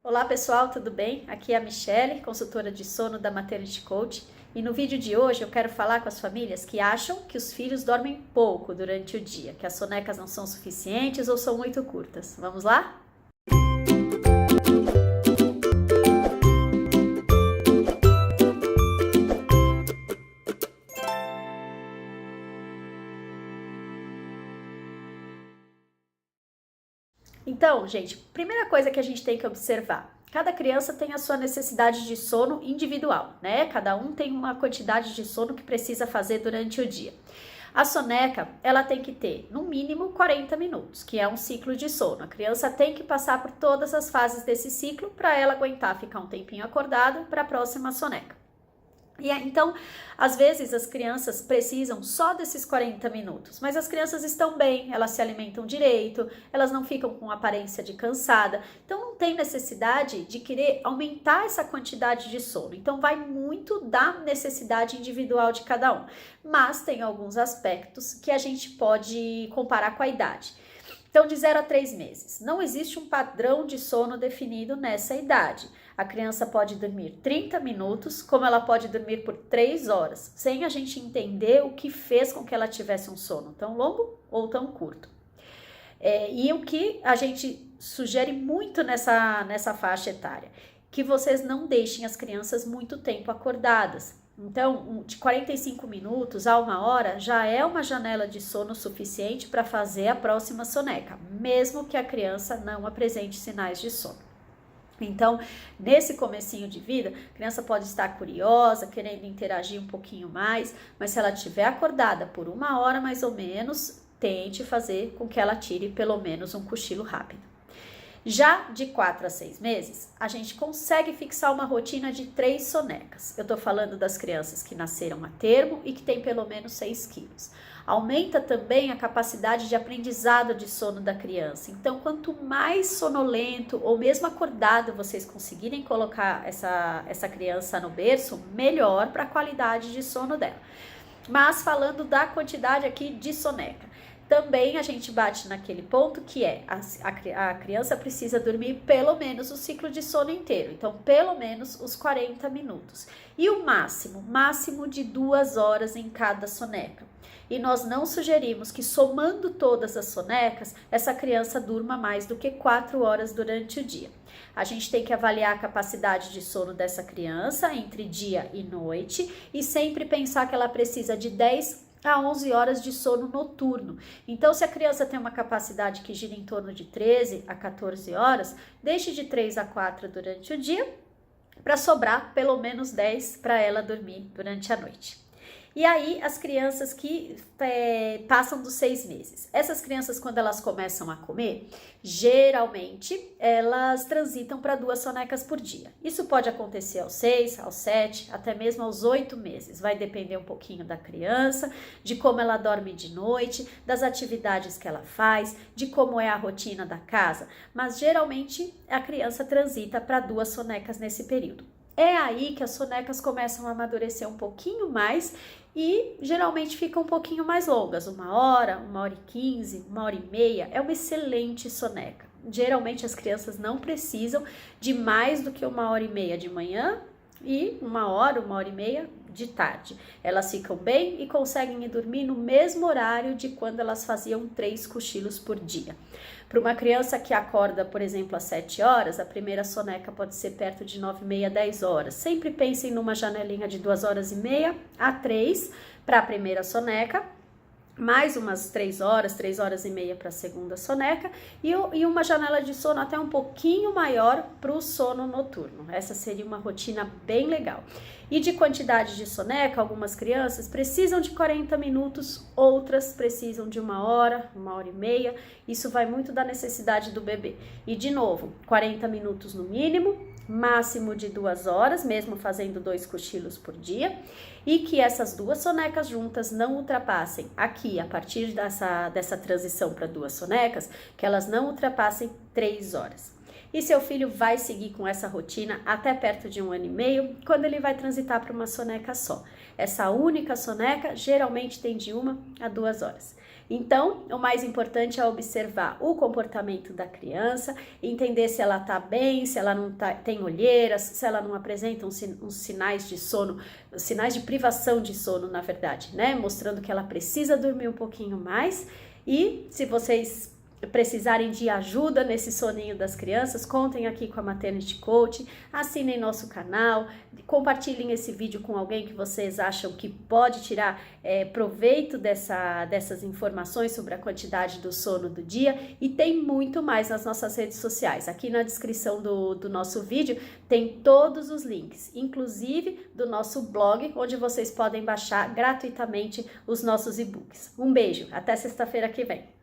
Olá pessoal, tudo bem? Aqui é a Michele, consultora de sono da Maternity Coach, e no vídeo de hoje eu quero falar com as famílias que acham que os filhos dormem pouco durante o dia, que as sonecas não são suficientes ou são muito curtas. Vamos lá? Então, gente, primeira coisa que a gente tem que observar: cada criança tem a sua necessidade de sono individual, né? Cada um tem uma quantidade de sono que precisa fazer durante o dia. A soneca, ela tem que ter no mínimo 40 minutos, que é um ciclo de sono. A criança tem que passar por todas as fases desse ciclo para ela aguentar ficar um tempinho acordada para a próxima soneca. Então, às vezes as crianças precisam só desses 40 minutos, mas as crianças estão bem, elas se alimentam direito, elas não ficam com aparência de cansada, então não tem necessidade de querer aumentar essa quantidade de sono. Então vai muito da necessidade individual de cada um, mas tem alguns aspectos que a gente pode comparar com a idade. Então, de 0 a 3 meses, não existe um padrão de sono definido nessa idade. A criança pode dormir 30 minutos, como ela pode dormir por 3 horas, sem a gente entender o que fez com que ela tivesse um sono tão longo ou tão curto. E o que a gente sugere muito nessa faixa etária, que vocês não deixem as crianças muito tempo acordadas. Então, de 45 minutos a 1 hora já é uma janela de sono suficiente para fazer a próxima soneca, mesmo que a criança não apresente sinais de sono. Então, nesse comecinho de vida, a criança pode estar curiosa, querendo interagir um pouquinho mais, mas se ela estiver acordada por 1 hora mais ou menos, tente fazer com que ela tire pelo menos um cochilo rápido. Já de 4 a 6 meses, a gente consegue fixar uma rotina de 3 sonecas. Eu tô falando das crianças que nasceram a termo e que têm pelo menos 6 quilos. Aumenta também a capacidade de aprendizado de sono da criança. Então, quanto mais sonolento ou mesmo acordado vocês conseguirem colocar essa criança no berço, melhor para a qualidade de sono dela. Mas falando da quantidade aqui de soneca, também a gente bate naquele ponto que é a criança precisa dormir pelo menos o ciclo de sono inteiro, então pelo menos os 40 minutos. E o máximo de 2 horas em cada soneca. E nós não sugerimos que somando todas as sonecas, essa criança durma mais do que 4 horas durante o dia. A gente tem que avaliar a capacidade de sono dessa criança entre dia e noite e sempre pensar que ela precisa de 10 a 11 horas de sono noturno. Então, se a criança tem uma capacidade que gira em torno de 13 a 14 horas, deixe de 3 a 4 durante o dia, para sobrar pelo menos 10 para ela dormir durante a noite. E aí, as crianças que passam dos 6 meses. Essas crianças, quando elas começam a comer, geralmente, elas transitam para 2 sonecas por dia. Isso pode acontecer aos 6, aos 7, até mesmo aos 8 meses. Vai depender um pouquinho da criança, de como ela dorme de noite, das atividades que ela faz, de como é a rotina da casa. Mas, geralmente, a criança transita para 2 sonecas nesse período. É aí que as sonecas começam a amadurecer um pouquinho mais e geralmente ficam um pouquinho mais longas, 1 hora, 1h15, 1h30, é uma excelente soneca. Geralmente as crianças não precisam de mais do que 1h30 de manhã e 1 hora, 1h30 de tarde. Elas ficam bem e conseguem ir dormir no mesmo horário de quando elas faziam 3 cochilos por dia. Para uma criança que acorda, por exemplo, às 7 horas, a primeira soneca pode ser perto de 9h30, 10 horas. Sempre pensem numa janelinha de 2h30 a 3 para a primeira soneca, mais umas 3 horas, 3h30 para a segunda soneca e uma janela de sono até um pouquinho maior para o sono noturno. Essa seria uma rotina bem legal. E de quantidade de soneca, algumas crianças precisam de 40 minutos, outras precisam de 1 hora, 1h30. Isso vai muito da necessidade do bebê. E de novo, 40 minutos no mínimo, máximo de 2 horas, mesmo fazendo 2 cochilos por dia, e que essas 2 sonecas juntas não ultrapassem aqui, a partir dessa transição para 2 sonecas, que elas não ultrapassem 3 horas. E seu filho vai seguir com essa rotina até perto de 1 ano e meio, quando ele vai transitar para uma soneca só. Essa única soneca geralmente tem de 1 a 2 horas. Então, o mais importante é observar o comportamento da criança, entender se ela está bem, se ela não tem olheiras, se ela não apresenta uns sinais de sono, sinais de privação de sono, na verdade, né? Mostrando que ela precisa dormir um pouquinho mais. E se vocês precisarem de ajuda nesse soninho das crianças, contem aqui com a Maternity Coach, assinem nosso canal, compartilhem esse vídeo com alguém que vocês acham que pode tirar proveito dessas informações sobre a quantidade do sono do dia, e tem muito mais nas nossas redes sociais. Aqui na descrição do nosso vídeo tem todos os links, inclusive do nosso blog, onde vocês podem baixar gratuitamente os nossos e-books. Um beijo, até sexta-feira que vem!